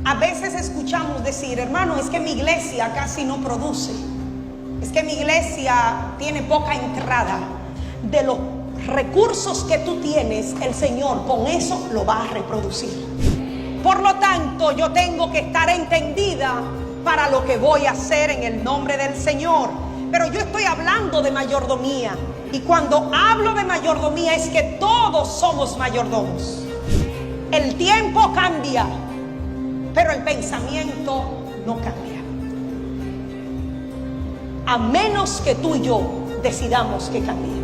A veces escuchamos decir, hermano, es que mi iglesia casi no produce, es que mi iglesia tiene poca entrada. De los recursos que tú tienes, el Señor con eso lo va a reproducir. Por lo tanto, yo tengo que estar entendida para lo que voy a hacer en el nombre del Señor. Pero yo estoy hablando de mayordomía, y cuando hablo de mayordomía es que todos somos mayordomos. El tiempo cambia, pero el pensamiento no cambia, a menos que tú y yo decidamos que cambie.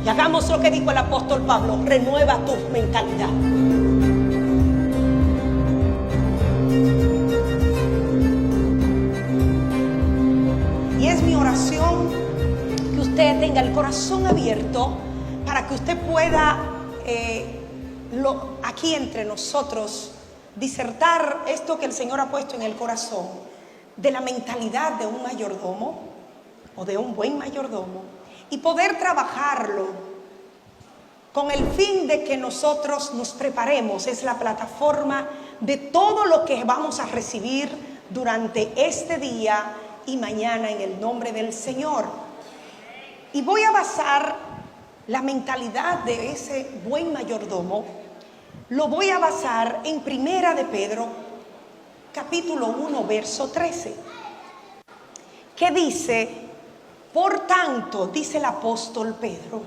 Y hagamos lo que dijo el apóstol Pablo: renueva tu mentalidad. Y es mi oración que usted tenga el corazón abierto para que usted pueda aquí entre nosotros disertar esto que el Señor ha puesto en el corazón de la mentalidad de un mayordomo o de un buen mayordomo, y poder trabajarlo con el fin de que nosotros nos preparemos. Es la plataforma de todo lo que vamos a recibir durante este día y mañana en el nombre del Señor. Y voy a basar la mentalidad de ese buen mayordomo, lo voy a basar en Primera de Pedro, capítulo 1, verso 13, que dice: por tanto, dice el apóstol Pedro,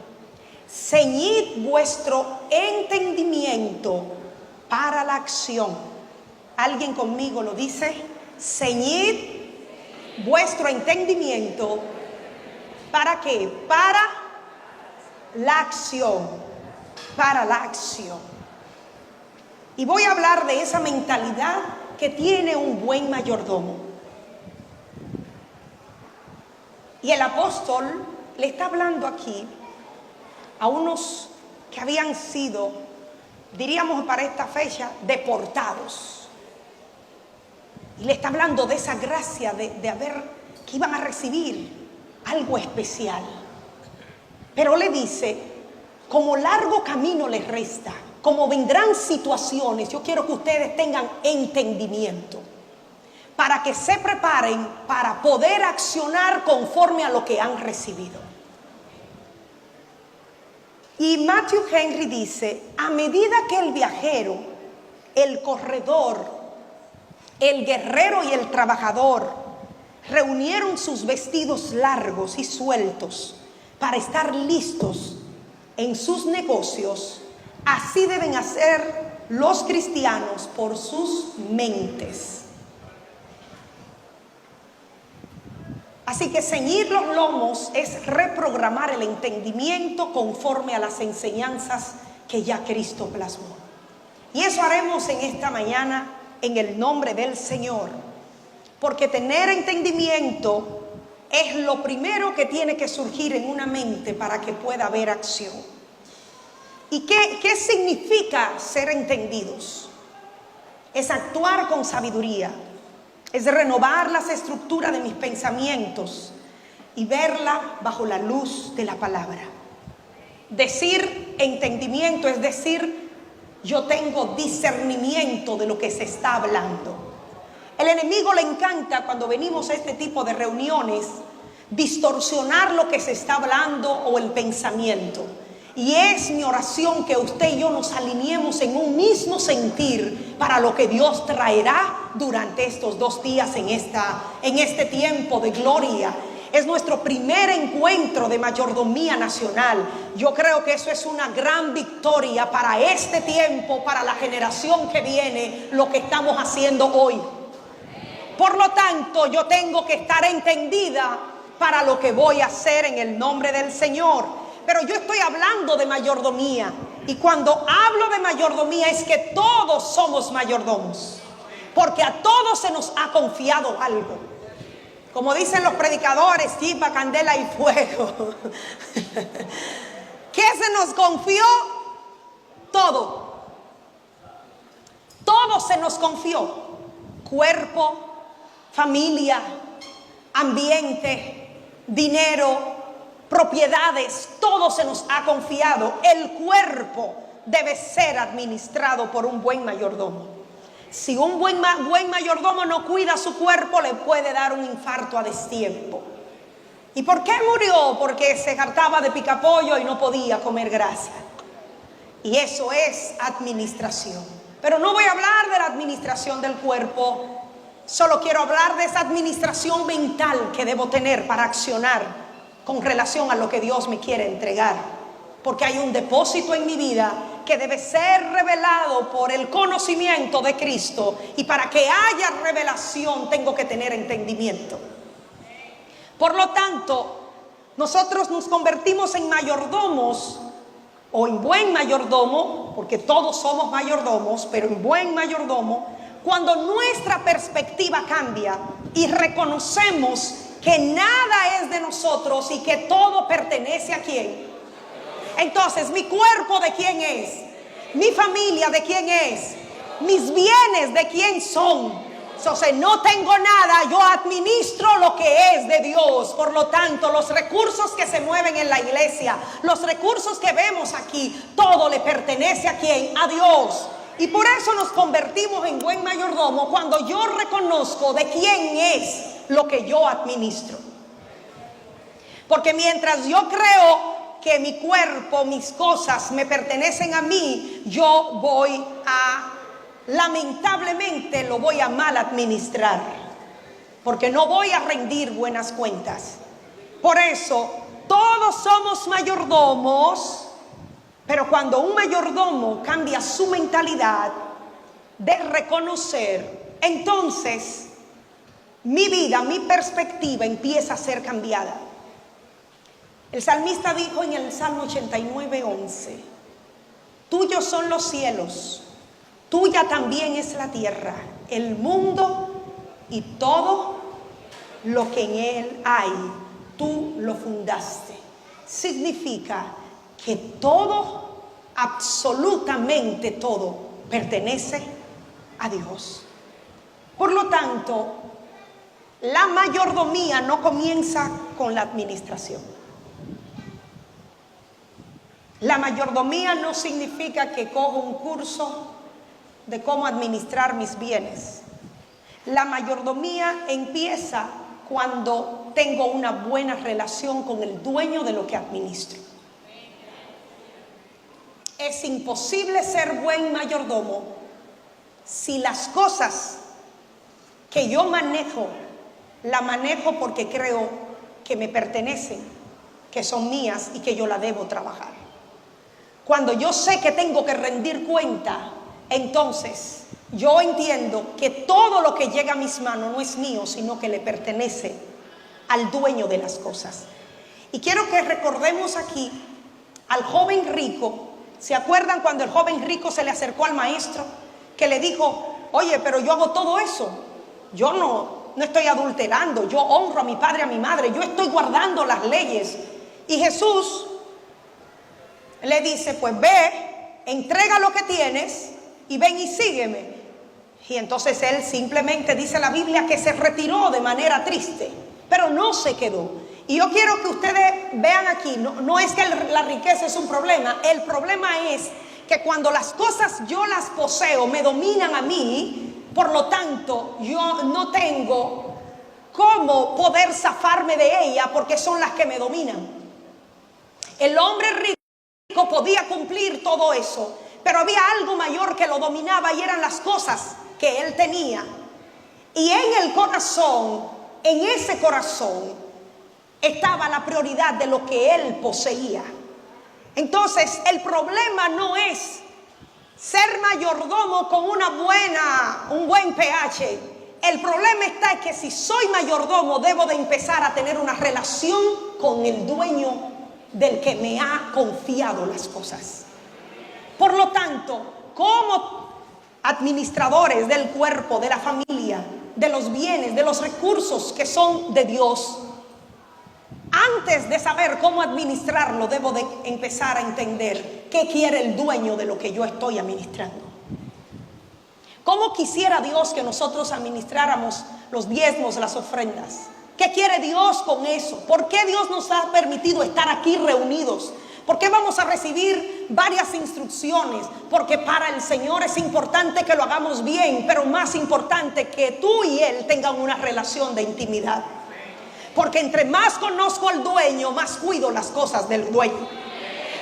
ceñid vuestro entendimiento para la acción. ¿Alguien conmigo lo dice? Ceñid vuestro entendimiento. ¿Para qué? Para la acción. Para la acción. Y voy a hablar de esa mentalidad que tiene un buen mayordomo. Y el apóstol le está hablando aquí a unos que habían sido, diríamos para esta fecha, deportados. Y le está hablando de esa gracia que iban a recibir algo especial. Pero le dice, como largo camino les resta, como vendrán situaciones, yo quiero que ustedes tengan entendimiento para que se preparen para poder accionar conforme a lo que han recibido. Y Matthew Henry dice: a medida que el viajero, el corredor, el guerrero y el trabajador reunieron sus vestidos largos y sueltos para estar listos en sus negocios, así deben hacer los cristianos por sus mentes. Así que ceñir los lomos es reprogramar el entendimiento conforme a las enseñanzas que ya Cristo plasmó. Y eso haremos en esta mañana en el nombre del Señor. Porque tener entendimiento es lo primero que tiene que surgir en una mente para que pueda haber acción. ¿Y qué significa ser entendidos? Es actuar con sabiduría. Es renovar las estructuras de mis pensamientos y verla bajo la luz de la palabra. Decir entendimiento es decir, yo tengo discernimiento de lo que se está hablando. El enemigo le encanta cuando venimos a este tipo de reuniones distorsionar lo que se está hablando o el pensamiento. Y es mi oración que usted y yo nos alineemos en un mismo sentir para lo que Dios traerá durante estos 2 días en este tiempo de gloria. Es nuestro primer encuentro de mayordomía nacional. Yo creo que eso es una gran victoria para este tiempo, para la generación que viene, lo que estamos haciendo hoy. Por lo tanto, yo tengo que estar entendida para lo que voy a hacer en el nombre del Señor. Pero yo estoy hablando de mayordomía. Y cuando hablo de mayordomía es que todos somos mayordomos. Porque a todos se nos ha confiado algo. Como dicen los predicadores, chispa, candela y fuego. ¿Qué se nos confió? Todo. Todo se nos confió. Cuerpo, familia, ambiente, dinero, propiedades, todo se nos ha confiado. El cuerpo debe ser administrado por un buen mayordomo. Si un buen mayordomo no cuida su cuerpo, le puede dar un infarto a destiempo. ¿Y por qué murió? Porque se hartaba de picapollo y no podía comer grasa. Y eso es administración. Pero no voy a hablar de la administración del cuerpo, solo quiero hablar de esa administración mental que debo tener para accionar con relación a lo que Dios me quiere entregar. Porque hay un depósito en mi vida que debe ser revelado por el conocimiento de Cristo. Y para que haya revelación tengo que tener entendimiento. Por lo tanto, nosotros nos convertimos en mayordomos o en buen mayordomo, porque todos somos mayordomos, pero en buen mayordomo, cuando nuestra perspectiva cambia y reconocemos que nada es de nosotros y que todo pertenece a ¿quién? Entonces, ¿mi cuerpo de quién es? ¿Mi familia de quién es? ¿Mis bienes de quién son? Entonces, no tengo nada, yo administro lo que es de Dios. Por lo tanto, los recursos que se mueven en la iglesia, los recursos que vemos aquí, todo le pertenece a ¿quién? A Dios. Y por eso nos convertimos en buen mayordomo cuando yo reconozco de quién es lo que yo administro. Porque mientras yo creo que mi cuerpo, mis cosas me pertenecen a mí, yo voy a, lamentablemente lo voy a mal administrar, porque no voy a rendir buenas cuentas. Por eso todos somos mayordomos, pero cuando un mayordomo cambia su mentalidad de reconocer, entonces mi vida, mi perspectiva empieza a ser cambiada. El salmista dijo en el Salmo 89:11: tuyos son los cielos, tuya también es la tierra, el mundo y todo lo que en él hay, tú lo fundaste. Significa que todo, absolutamente todo, pertenece a Dios. Por lo tanto, la mayordomía no comienza con la administración. La mayordomía no significa que cojo un curso de cómo administrar mis bienes. La mayordomía empieza cuando tengo una buena relación con el dueño de lo que administro. Es imposible ser buen mayordomo si las cosas que yo manejo, la manejo porque creo que me pertenecen, que son mías y que yo la debo trabajar. Cuando yo sé que tengo que rendir cuenta, entonces yo entiendo que todo lo que llega a mis manos no es mío, sino que le pertenece al dueño de las cosas. Y quiero que recordemos aquí al joven rico. ¿Se acuerdan cuando el joven rico se le acercó al maestro? Que le dijo: oye, pero yo hago todo eso. Yo no estoy adulterando. Yo honro a mi padre y a mi madre. Yo estoy guardando las leyes. Y Jesús le dice: pues ve, entrega lo que tienes y ven y sígueme. Y entonces él simplemente, dice la Biblia, que se retiró de manera triste, pero no se quedó. Y yo quiero que ustedes vean aquí, no es que la riqueza es un problema. El problema es que cuando las cosas yo las poseo, me dominan a mí, por lo tanto yo no tengo cómo poder zafarme de ella, porque son las que me dominan. El hombre rico podía cumplir todo eso, pero había algo mayor que lo dominaba, y eran las cosas que él tenía. Y en el corazón, en ese corazón, estaba la prioridad de lo que él poseía. Entonces, el problema no es ser mayordomo con un buen pH. El problema está en que si soy mayordomo, debo de empezar a tener una relación con el dueño del que me ha confiado las cosas. Por lo tanto, como administradores del cuerpo, de la familia, de los bienes, de los recursos que son de Dios, antes de saber cómo administrarlo, debo de empezar a entender qué quiere el dueño de lo que yo estoy administrando. ¿Cómo quisiera Dios que nosotros administráramos los diezmos, las ofrendas? ¿Qué quiere Dios con eso? ¿Por qué Dios nos ha permitido estar aquí reunidos? ¿Por qué vamos a recibir varias instrucciones? Porque para el Señor es importante que lo hagamos bien, pero más importante que tú y Él tengan una relación de intimidad. Porque entre más conozco al dueño, más cuido las cosas del dueño.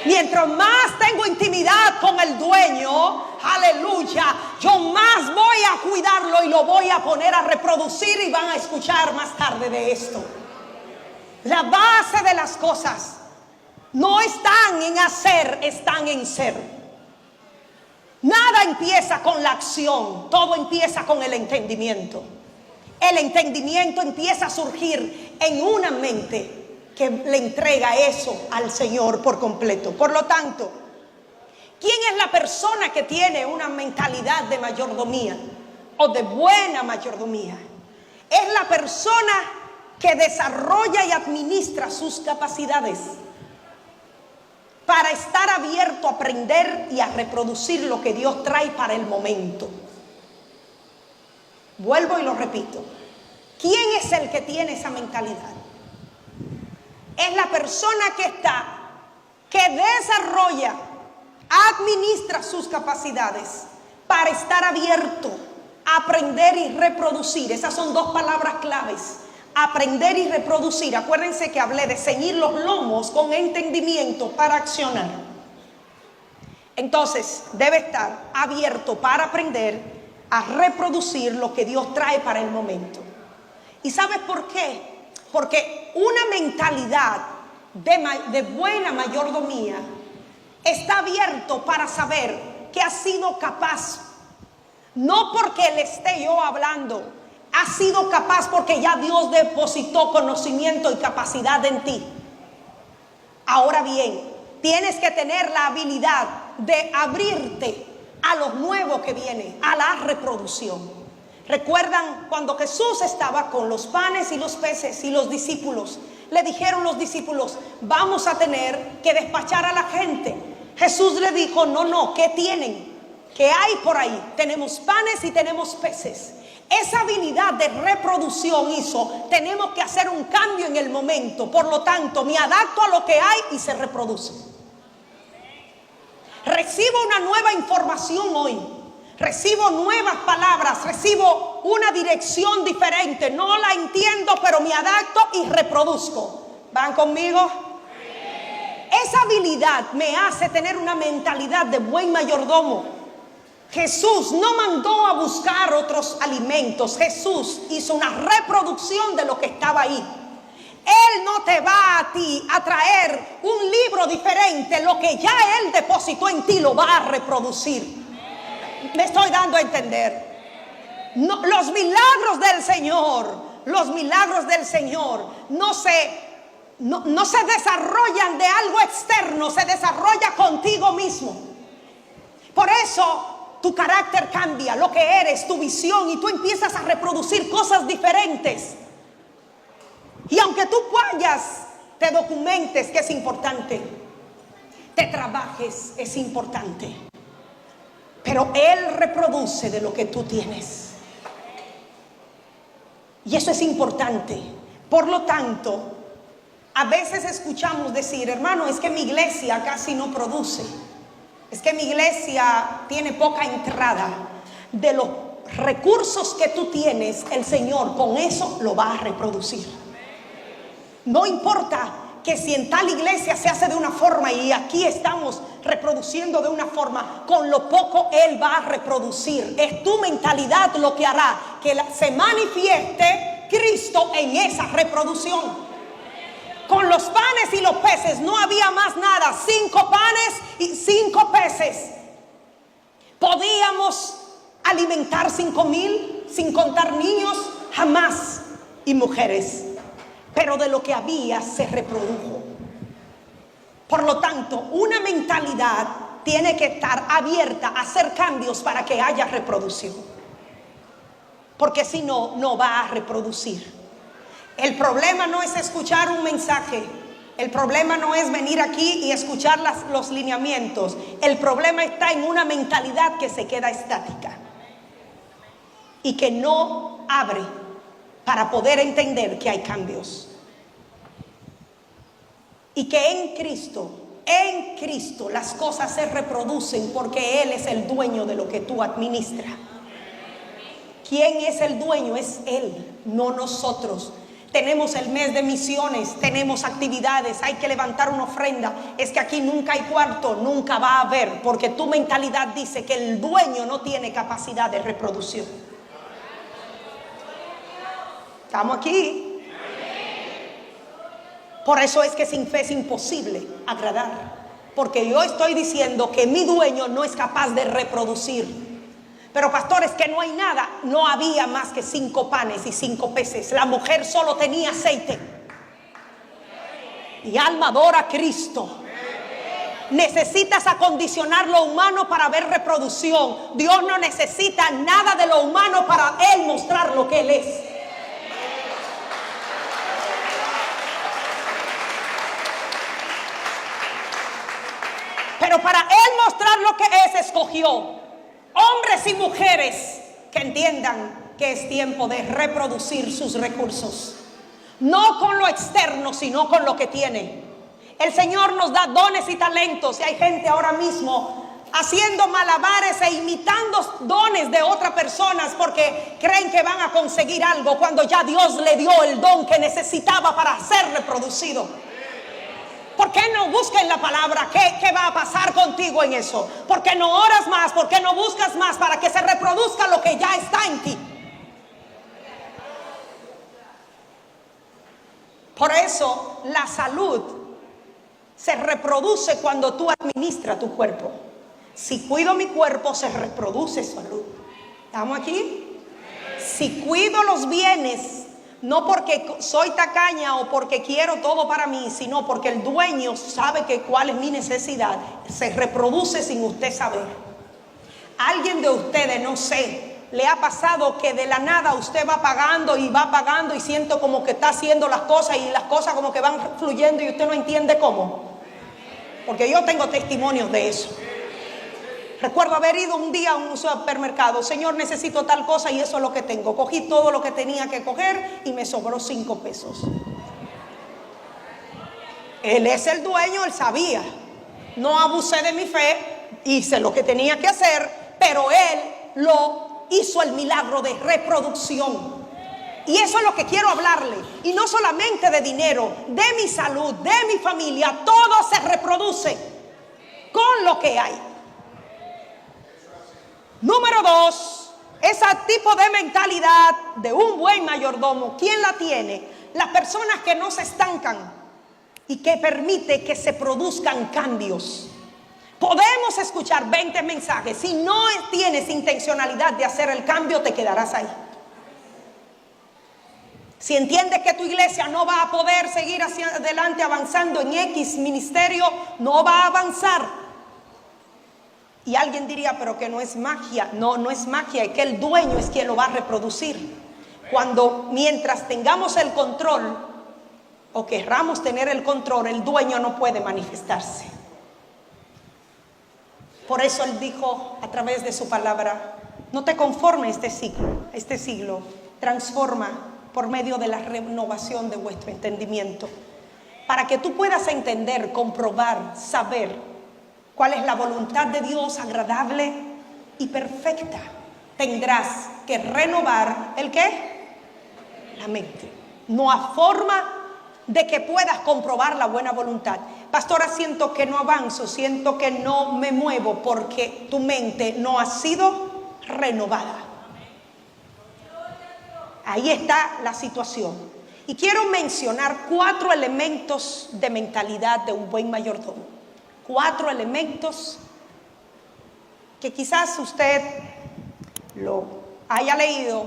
Mientras más tengo intimidad con el dueño, aleluya, yo más voy a cuidarlo y lo voy a poner a reproducir, y van a escuchar más tarde de esto. La base de las cosas no están en hacer, están en ser. Nada empieza con la acción, todo empieza con el entendimiento. El entendimiento empieza a surgir en una mente que le entrega eso al Señor por completo. Por lo tanto, ¿quién es la persona que tiene una mentalidad de mayordomía o de buena mayordomía? Es la persona que desarrolla y administra sus capacidades para estar abierto a aprender y a reproducir lo que Dios trae para el momento. Vuelvo y lo repito. ¿Quién es el que tiene esa mentalidad? Es la persona que desarrolla, administra sus capacidades para estar abierto a aprender y reproducir. Esas son dos palabras claves. Aprender y reproducir. Acuérdense que hablé de ceñir los lomos con entendimiento para accionar. Entonces debe estar abierto para aprender a reproducir lo que Dios trae para el momento. ¿Y sabes por qué? Porque una mentalidad de buena mayordomía está abierto para saber que ha sido capaz, no porque le esté yo hablando, ha sido capaz porque ya Dios depositó conocimiento y capacidad en ti. Ahora bien, tienes que tener la habilidad de abrirte a lo nuevo que viene, a la reproducción. ¿Recuerdan cuando Jesús estaba con los panes y los peces y los discípulos? Le dijeron los discípulos, vamos a tener que despachar a la gente. Jesús le dijo, no, ¿qué tienen? ¿Qué hay por ahí? Tenemos panes y tenemos peces. Esa habilidad de reproducción hizo, tenemos que hacer un cambio en el momento. Por lo tanto, me adapto a lo que hay y se reproduce. Recibo una nueva información hoy. Recibo nuevas palabras, recibo una dirección diferente. No la entiendo, pero me adapto y reproduzco. ¿Van conmigo? Esa habilidad me hace tener una mentalidad de buen mayordomo. Jesús no mandó a buscar otros alimentos. Jesús hizo una reproducción de lo que estaba ahí. Él no te va a ti a traer un libro diferente. Lo que ya Él depositó en ti lo va a reproducir. Me estoy dando a entender. No, los milagros del Señor no se desarrollan de algo externo, se desarrolla contigo mismo. Por eso tu carácter cambia, lo que eres, tu visión, y tú empiezas a reproducir cosas diferentes. Y aunque tú vayas, te documentes, que es importante, te trabajes, es importante, pero Él reproduce de lo que tú tienes. Y eso es importante. Por lo tanto, a veces escuchamos decir, hermano, es que mi iglesia casi no produce. Es que mi iglesia tiene poca entrada. De los recursos que tú tienes, el Señor con eso lo va a reproducir. No importa que si en tal iglesia se hace de una forma y aquí estamos reproduciendo de una forma, con lo poco Él va a reproducir. Es tu mentalidad lo que hará que se manifieste Cristo en esa reproducción. Con los panes y los peces no había más nada. 5 panes y 5 peces. ¿Podíamos alimentar 5,000 sin contar niños? Jamás. Y mujeres. Pero de lo que había se reprodujo. Por lo tanto, una mentalidad tiene que estar abierta a hacer cambios para que haya reproducción. Porque si no, no va a reproducir. El problema no es escuchar un mensaje. El problema no es venir aquí y escuchar los lineamientos. El problema está en una mentalidad que se queda estática y que no abre para poder entender que hay cambios y que en Cristo En Cristo las cosas se reproducen porque Él es el dueño de lo que tú administras. ¿Quién es el dueño? Es Él, no nosotros. Tenemos el mes de misiones, tenemos actividades, hay que levantar una ofrenda. Es que aquí nunca hay cuarto, nunca va a haber, porque tu mentalidad dice que el dueño no tiene capacidad de reproducción. ¿Estamos aquí? Por eso es que sin fe es imposible agradar, porque yo estoy diciendo que mi dueño no es capaz de reproducir. Pero pastor, es que no hay nada. No había más que 5 panes y 5 peces. La mujer solo tenía aceite. Y alma adora a Cristo. Necesitas acondicionar lo humano para ver reproducción. Dios no necesita nada de lo humano para Él mostrar lo que Él es. Pero para Él mostrar lo que es, escogió hombres y mujeres que entiendan que es tiempo de reproducir sus recursos. No con lo externo, sino con lo que tiene. El Señor nos da dones y talentos. Y hay gente ahora mismo haciendo malabares e imitando dones de otras personas porque creen que van a conseguir algo cuando ya Dios le dio el don que necesitaba para ser reproducido. ¿Por qué no buscas en la palabra qué va a pasar contigo en eso? ¿Por qué no oras más? ¿Por qué no buscas más para que se reproduzca lo que ya está en ti? Por eso la salud se reproduce cuando tú administras tu cuerpo. Si cuido mi cuerpo, se reproduce salud. ¿Estamos aquí? Si cuido los bienes, no porque soy tacaña o porque quiero todo para mí, sino porque el dueño sabe que cuál es mi necesidad, se reproduce sin usted saber. Alguien de ustedes, no sé, le ha pasado que de la nada usted va pagando y siento como que está haciendo las cosas y las cosas como que van fluyendo y usted no entiende cómo. Porque yo tengo testimonios de eso. Recuerdo haber ido un día a un supermercado. Señor, necesito tal cosa y eso es lo que tengo. Cogí todo lo que tenía que coger y me sobró 5 pesos. Él es el dueño, Él sabía. No abusé de mi fe, hice lo que tenía que hacer, pero Él lo hizo el milagro de reproducción. Y eso es lo que quiero hablarle. Y no solamente de dinero, de mi salud, de mi familia. Todo se reproduce con lo que hay. Número 2, ese tipo de mentalidad de un buen mayordomo, ¿quién la tiene? Las personas que no se estancan y que permite que se produzcan cambios. Podemos escuchar 20 mensajes. Si no tienes intencionalidad de hacer el cambio, te quedarás ahí. Si entiendes que tu iglesia no va a poder seguir hacia adelante avanzando en X ministerio, no va a avanzar. Y alguien diría, pero que no es magia. No, no es magia, es que el dueño es quien lo va a reproducir. Mientras tengamos el control o querramos tener el control, el dueño no puede manifestarse. Por eso Él dijo a través de su palabra, no te conformes este siglo, transforma por medio de la renovación de vuestro entendimiento, para que tú puedas entender, comprobar, saber cuál es la voluntad de Dios agradable y perfecta. Tendrás que renovar ¿el qué? La mente. No hay forma de que puedas comprobar la buena voluntad. Pastora, siento que no avanzo, siento que no me muevo porque tu mente no ha sido renovada. Ahí está la situación. Y quiero mencionar 4 elementos de mentalidad de un buen mayordomo. 4 elementos que quizás usted lo haya leído,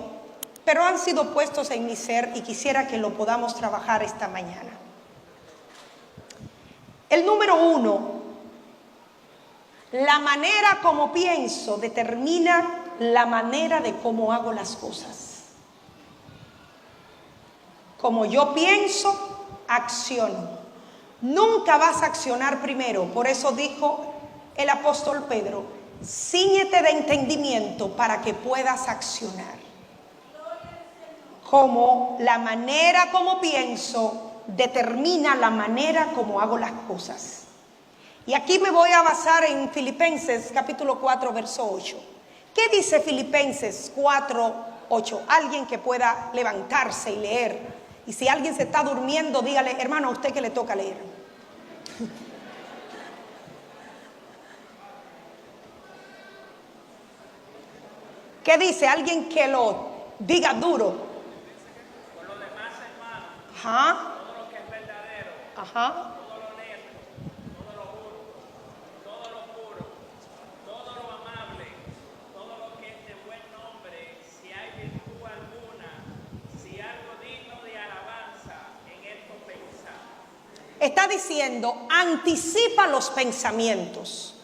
pero han sido puestos en mi ser y quisiera que lo podamos trabajar esta mañana. El número 1, la manera como pienso determina la manera de cómo hago las cosas. Como yo pienso, acciono. Nunca vas a accionar primero. Por eso dijo el apóstol Pedro, cíñete de entendimiento para que puedas accionar. Como la manera como pienso determina la manera como hago las cosas. Y aquí me voy a basar en Filipenses capítulo 4, verso 8. ¿Qué dice Filipenses 4, 8? Alguien que pueda levantarse y leer. Y si alguien se está durmiendo, dígale, hermano, a usted que le toca leer. ¿Qué dice? Alguien que lo diga duro. Por lo demás, hermano, Ajá. todo lo que es verdadero, Ajá. todo lo honesto, todo lo justo, todo lo puro, todo lo amable, todo lo que es de buen nombre, si hay virtud alguna, si algo digno de alabanza, en esto pensad. Está diciendo, anticipa los pensamientos.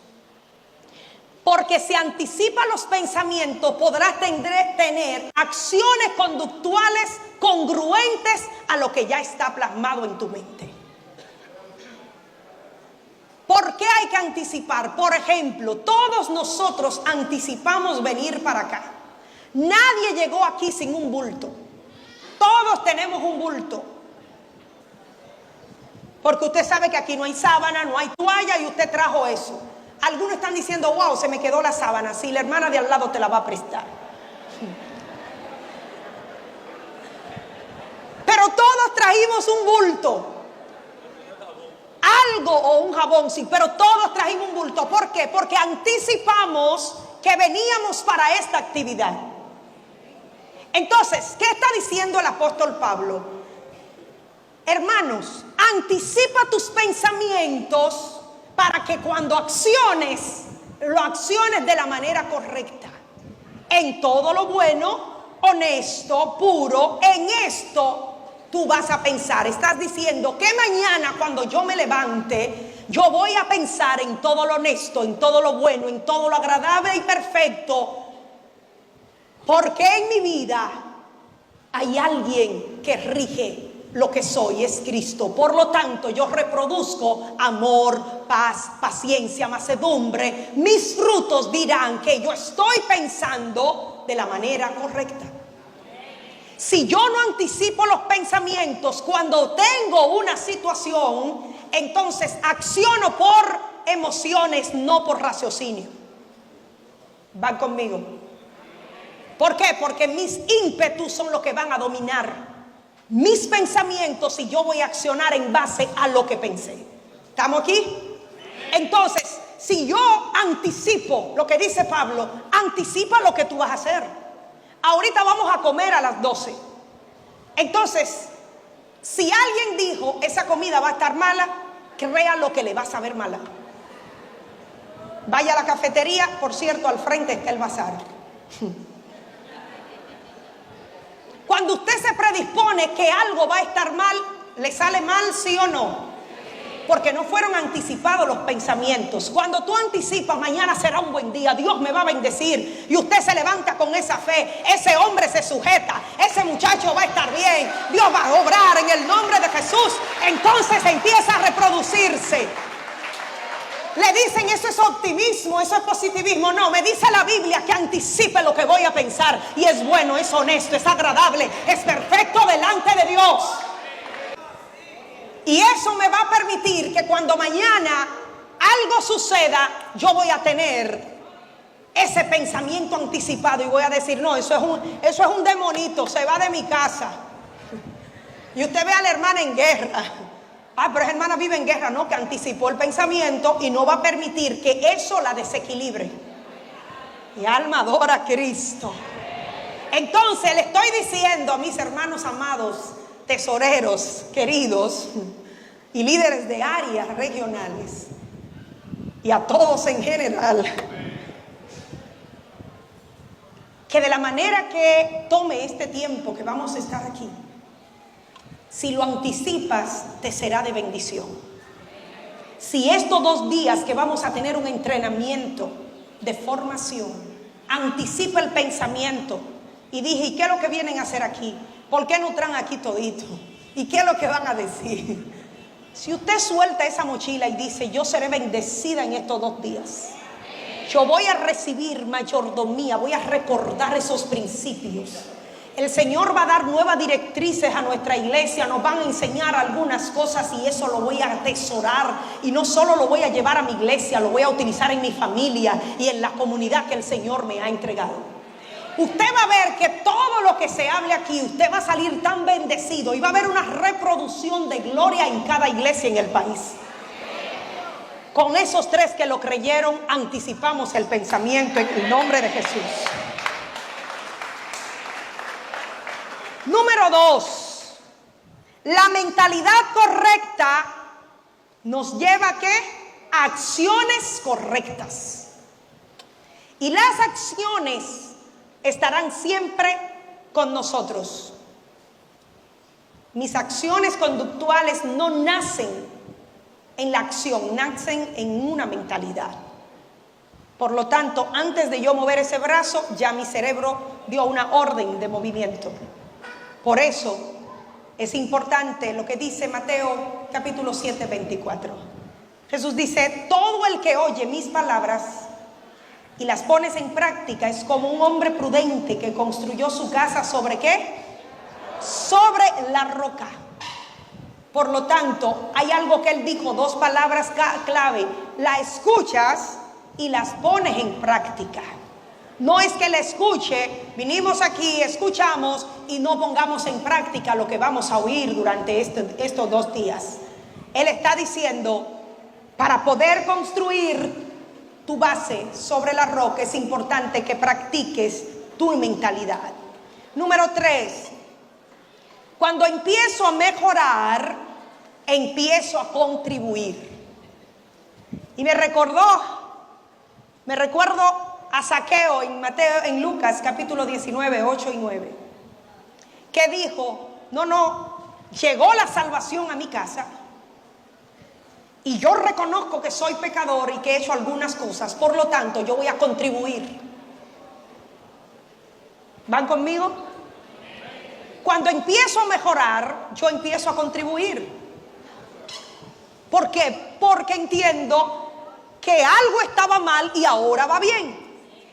Porque si anticipa los pensamientos, podrás tener acciones conductuales congruentes a lo que ya está plasmado en tu mente. ¿Por qué hay que anticipar? Por ejemplo, todos nosotros anticipamos venir para acá. Nadie llegó aquí sin un bulto. Todos tenemos un bulto. Porque usted sabe que aquí no hay sábana, no hay toalla y usted trajo eso. Algunos están diciendo, wow, se me quedó la sábana. Sí, la hermana de al lado te la va a prestar. Pero todos trajimos un bulto. Algo o un jabón, sí, pero todos trajimos un bulto. ¿Por qué? Porque anticipamos que veníamos para esta actividad. Entonces, ¿qué está diciendo el apóstol Pablo? Hermanos, anticipa tus pensamientos para que cuando acciones, lo acciones de la manera correcta. En todo lo bueno, honesto, puro, en esto tú vas a pensar. Estás diciendo que mañana cuando yo me levante, yo voy a pensar en todo lo honesto, en todo lo bueno, en todo lo agradable y perfecto. Porque en mi vida hay alguien que rige lo que soy, es Cristo. Por lo tanto, yo reproduzco amor, paz, paciencia, mansedumbre. Mis frutos dirán que yo estoy pensando de la manera correcta. Si yo no anticipo los pensamientos cuando tengo una situación, entonces acciono por emociones, no por raciocinio. ¿Van conmigo? ¿Por qué? Porque mis ímpetus son los que van a dominar mis pensamientos y yo voy a accionar en base a lo que pensé. ¿Estamos aquí? Entonces, si yo anticipo lo que dice Pablo, anticipa lo que tú vas a hacer. Ahorita vamos a comer a las 12. Entonces, si alguien dijo esa comida va a estar mala, crea lo que le va a saber mala. Vaya a la cafetería, por cierto, al frente está el bazar. Cuando usted se predispone que algo va a estar mal, ¿le sale mal, sí o no? Porque no fueron anticipados los pensamientos. Cuando tú anticipas, mañana será un buen día, Dios me va a bendecir, y usted se levanta con esa fe, ese hombre se sujeta, ese muchacho va a estar bien, Dios va a obrar en el nombre de Jesús. Entonces empieza a reproducirse. Le dicen eso es optimismo, eso es positivismo. No, me dice la Biblia que anticipe lo que voy a pensar. Y es bueno, es honesto, es agradable, es perfecto delante de Dios. Y eso me va a permitir que cuando mañana algo suceda, yo voy a tener ese pensamiento anticipado. Y voy a decir, no, eso es un demonito, se va de mi casa. Y usted ve a la hermana en guerra. Ah, pero esa hermana vive en guerra. No, que anticipó el pensamiento y no va a permitir que eso la desequilibre. Mi alma adora a Cristo. Entonces le estoy diciendo a mis hermanos amados, tesoreros queridos y líderes de áreas regionales y a todos en general, que de la manera que tome este tiempo que vamos a estar aquí, si lo anticipas, te será de bendición. Si estos 2 días que vamos a tener un entrenamiento de formación, anticipa el pensamiento y dije, ¿y qué es lo que vienen a hacer aquí? ¿Por qué no traen aquí todito? ¿Y qué es lo que van a decir? Si usted suelta esa mochila y dice, yo seré bendecida en estos 2 días, yo voy a recibir mayordomía, voy a recordar esos principios. El Señor va a dar nuevas directrices a nuestra iglesia, nos van a enseñar algunas cosas y eso lo voy a atesorar. Y no solo lo voy a llevar a mi iglesia, lo voy a utilizar en mi familia y en la comunidad que el Señor me ha entregado. Usted va a ver que todo lo que se hable aquí, usted va a salir tan bendecido y va a haber una reproducción de gloria en cada iglesia en el país. Con esos tres que lo creyeron, anticipamos el pensamiento en el nombre de Jesús. Número 2, la mentalidad correcta nos lleva ¿a qué? A acciones correctas. Y las acciones estarán siempre con nosotros. Mis acciones conductuales no nacen en la acción, nacen en una mentalidad. Por lo tanto, antes de yo mover ese brazo, ya mi cerebro dio una orden de movimiento. Por eso es importante lo que dice Mateo capítulo 7, 24. Jesús dice, todo el que oye mis palabras y las pones en práctica es como un hombre prudente que construyó su casa ¿sobre qué? Sobre la roca. Por lo tanto, hay algo que él dijo, dos palabras clave, la escuchas y las pones en práctica. No es que la escuche, vinimos aquí, escuchamos y no pongamos en práctica lo que vamos a oír durante estos 2 días. Él está diciendo, para poder construir tu base sobre la roca es importante que practiques tu mentalidad. Número 3, cuando empiezo a mejorar, empiezo a contribuir. Y me recuerdo a Zaqueo en Lucas capítulo 19, 8 y 9, que dijo, llegó la salvación a mi casa y yo reconozco que soy pecador y que he hecho algunas cosas, por lo tanto yo voy a contribuir. ¿Van conmigo? Cuando empiezo a mejorar, yo empiezo a contribuir. ¿Por qué? Porque entiendo que algo estaba mal y ahora va bien.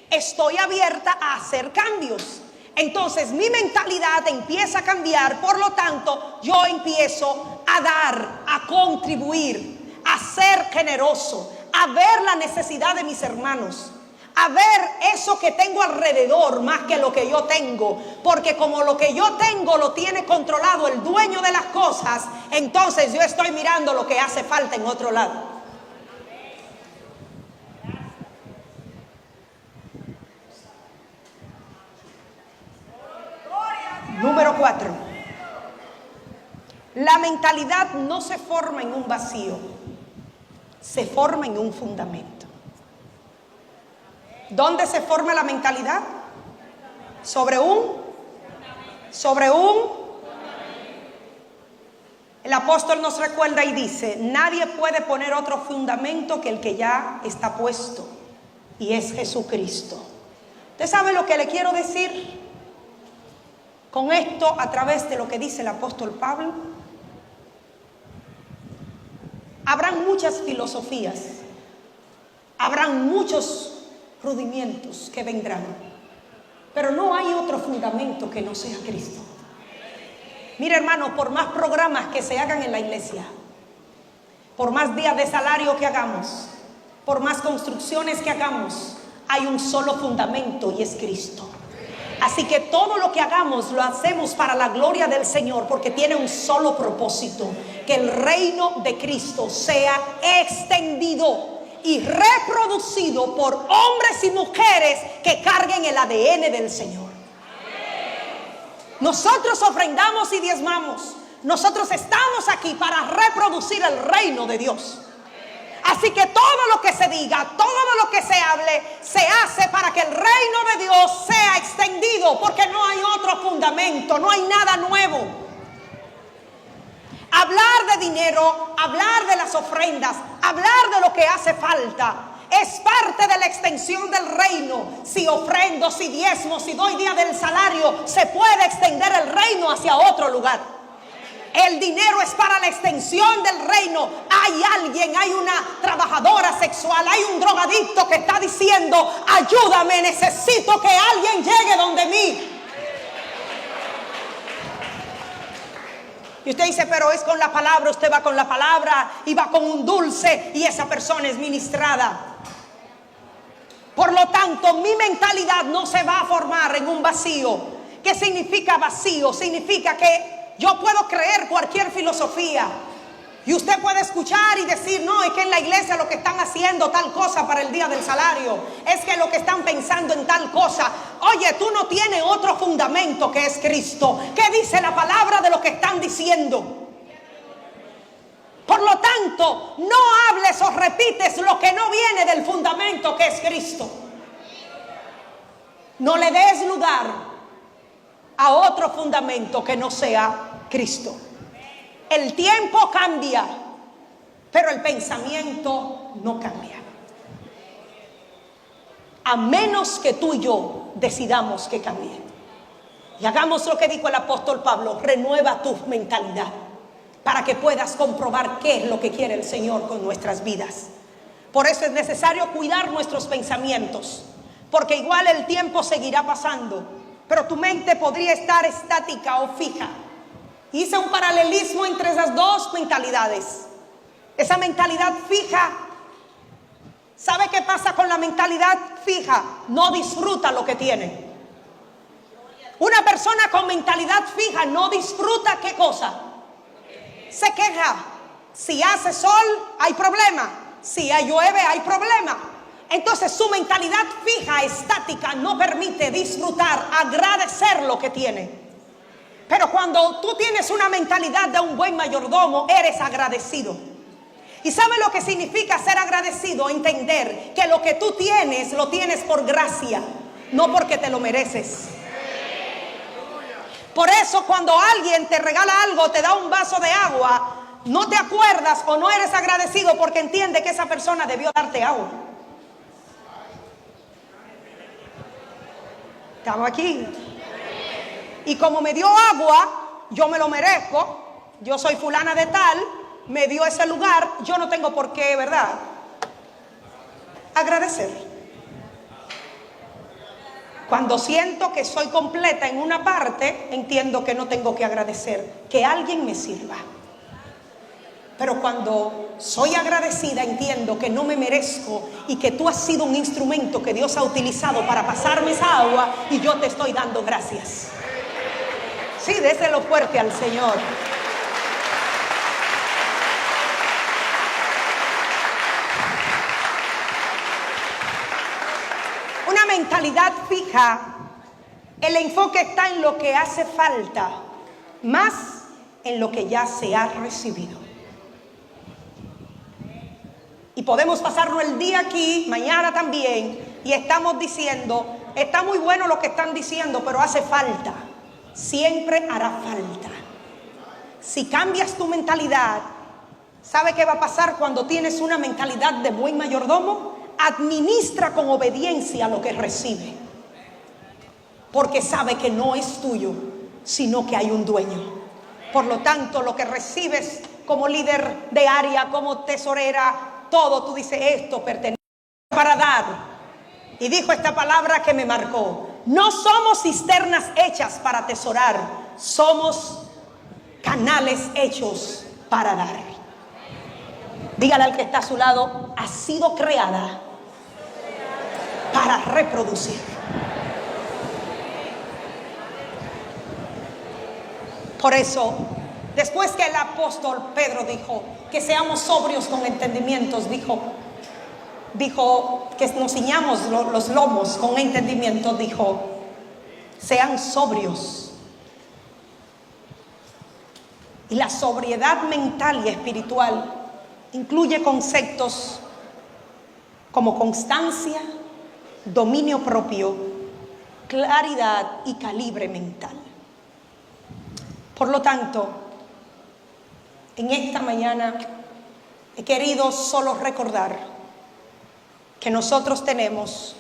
Estoy abierta a hacer cambios. Entonces mi mentalidad empieza a cambiar, por lo tanto yo empiezo a dar, a contribuir, a ser generoso, a ver la necesidad de mis hermanos, a ver eso que tengo alrededor más que lo que yo tengo, porque como lo que yo tengo lo tiene controlado el dueño de las cosas, entonces yo estoy mirando lo que hace falta en otro lado. Número 4. La mentalidad no se forma en un vacío, se forma en un fundamento. ¿Dónde se forma la mentalidad? Sobre un. El apóstol nos recuerda y dice, nadie puede poner otro fundamento que el que ya está puesto, y es Jesucristo. ¿Usted sabe lo que le quiero decir con esto a través de lo que dice el apóstol Pablo? Habrán muchas filosofías, habrán muchos rudimientos que vendrán, pero no hay otro fundamento que no sea Cristo. Mira, hermano, por más programas que se hagan en la iglesia, por más días de salario que hagamos, por más construcciones que hagamos, hay un solo fundamento y es Cristo. Así que todo lo que hagamos lo hacemos para la gloria del Señor, porque tiene un solo propósito: que el reino de Cristo sea extendido y reproducido por hombres y mujeres que carguen el ADN del Señor. Nosotros ofrendamos y diezmamos. Nosotros estamos aquí para reproducir el reino de Dios. Así que todo lo que se diga, todo lo que se hable, se hace para que el reino de Dios sea extendido, porque no hay otro fundamento, no hay nada nuevo. Hablar de dinero, hablar de las ofrendas, hablar de lo que hace falta, es parte de la extensión del reino. Si ofrendo, si diezmo, si doy día del salario, se puede extender el reino hacia otro lugar. El dinero es para la extensión del reino. Hay una trabajadora sexual, hay un drogadicto que está diciendo, ayúdame, necesito que alguien llegue donde mí. Y usted dice, pero es con la palabra, usted va con la palabra y va con un dulce y esa persona es ministrada. Por lo tanto, mi mentalidad no se va a formar en un vacío. ¿Qué significa vacío? Significa que yo puedo creer cualquier filosofía y usted puede escuchar y decir, no, es que en la iglesia lo que están haciendo tal cosa para el día del salario, es que lo que están pensando en tal cosa. Oye, tú no tienes otro fundamento que es Cristo. ¿Qué dice la palabra de lo que están diciendo? Por lo tanto, no hables o repites lo que no viene del fundamento que es Cristo. No le des lugar a otro fundamento que no sea Cristo. El tiempo cambia, pero el pensamiento no cambia. A menos que tú y yo decidamos que cambie. Y hagamos lo que dijo el apóstol Pablo: renueva tu mentalidad, para que puedas comprobar qué es lo que quiere el Señor con nuestras vidas. Por eso es necesario cuidar nuestros pensamientos, porque igual el tiempo seguirá pasando, pero tu mente podría estar estática o fija. Hice un paralelismo entre esas dos mentalidades. Esa mentalidad fija, ¿sabe qué pasa con la mentalidad fija? No disfruta lo que tiene. Una persona con mentalidad fija no disfruta ¿qué cosa? Se queja. Si hace sol, hay problema. Si llueve, hay problema. Entonces su mentalidad fija, estática, no permite disfrutar, agradecer lo que tiene. Pero cuando tú tienes una mentalidad de un buen mayordomo, eres agradecido. ¿Y sabe lo que significa ser agradecido? Entender que lo que tú tienes, lo tienes por gracia, no porque te lo mereces. Por eso cuando alguien te regala algo, te da un vaso de agua, no te acuerdas o no eres agradecido porque entiende que esa persona debió darte agua. Estamos aquí. Y como me dio agua, yo me lo merezco. Yo soy fulana de tal, me dio ese lugar, yo no tengo por qué, ¿verdad?, agradecer. Cuando siento que soy completa en una parte, entiendo que no tengo que agradecer, que alguien me sirva. Pero cuando soy agradecida, entiendo que no me merezco y que tú has sido un instrumento que Dios ha utilizado para pasarme esa agua y yo te estoy dando gracias. Sí, déselo fuerte al Señor. Una mentalidad fija, el enfoque está en lo que hace falta, más en lo que ya se ha recibido. Y podemos pasarnos el día aquí, mañana también, y estamos diciendo, está muy bueno lo que están diciendo, pero hace falta. Siempre hará falta. Si cambias tu mentalidad, ¿sabe qué va a pasar cuando tienes una mentalidad de buen mayordomo? Administra con obediencia lo que recibe, porque sabe que no es tuyo, sino que hay un dueño. Por lo tanto, lo que recibes como líder de área, como tesorera, todo, tú dices, esto pertenece para dar. Y dijo esta palabra que me marcó: no somos cisternas hechas para atesorar, somos canales hechos para dar. Dígale al que está a su lado: ha sido creada para reproducir. Por eso, después que el apóstol Pedro dijo que seamos sobrios con entendimientos, dijo que nos ciñamos los lomos con entendimiento, dijo: sean sobrios. Y la sobriedad mental y espiritual incluye conceptos como constancia, dominio propio, claridad y calibre mental. Por lo tanto, en esta mañana he querido solo recordar que nosotros tenemos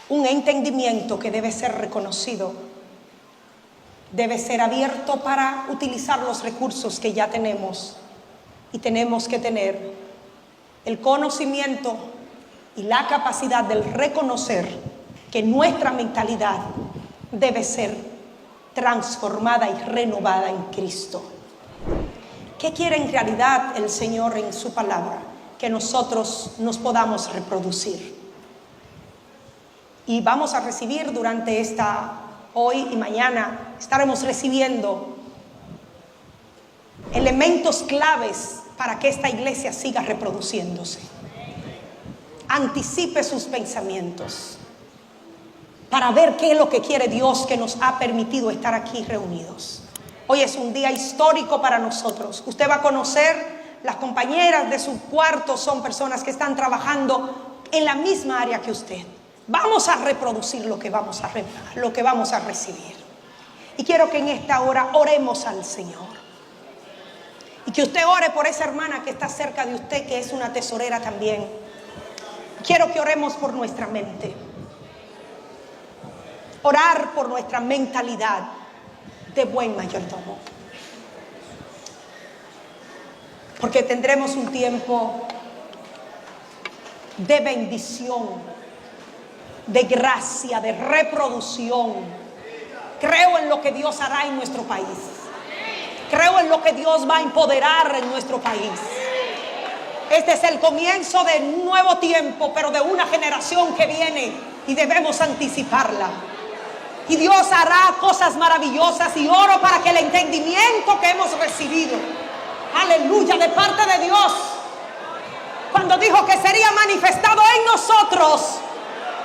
un entendimiento que debe ser reconocido, debe ser abierto para utilizar los recursos que ya tenemos, y tenemos que tener el conocimiento y la capacidad de reconocer que nuestra mentalidad debe ser transformada y renovada en Cristo. ¿Qué quiere en realidad el Señor en su palabra? Que nosotros nos podamos reproducir. Y vamos a recibir durante hoy y mañana, estaremos recibiendo elementos claves para que esta iglesia siga reproduciéndose. Anticipe sus pensamientos para ver qué es lo que quiere Dios, que nos ha permitido estar aquí reunidos. Hoy es un día histórico para nosotros. Usted va a conocer, las compañeras de su cuarto son personas que están trabajando en la misma área que usted. Vamos a reproducir lo que vamos a recibir. Y quiero que en esta hora oremos al Señor. Y que usted ore por esa hermana que está cerca de usted, que es una tesorera también. Quiero que oremos por nuestra mente. Orar por nuestra mentalidad de buen mayordomo. Porque tendremos un tiempo de bendición, de gracia, de reproducción. Creo en lo que Dios hará en nuestro país. Creo en lo que Dios va a empoderar en nuestro país. Este es el comienzo de un nuevo tiempo, pero de una generación que viene y debemos anticiparla. Y Dios hará cosas maravillosas, y oro para que el entendimiento que hemos recibido, aleluya, de parte de Dios, cuando dijo que sería manifestado en nosotros,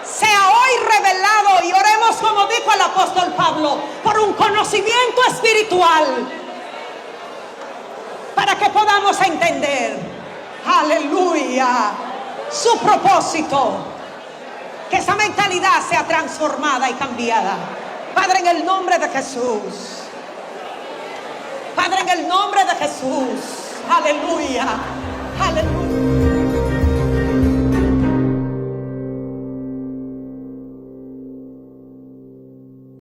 sea hoy revelado. Y oremos, como dijo el apóstol Pablo, por un conocimiento espiritual, para que podamos entender, aleluya, su propósito. Que esa mentalidad sea transformada y cambiada. Padre, en el nombre de Jesús. Padre, en el nombre de Jesús. Aleluya. Aleluya.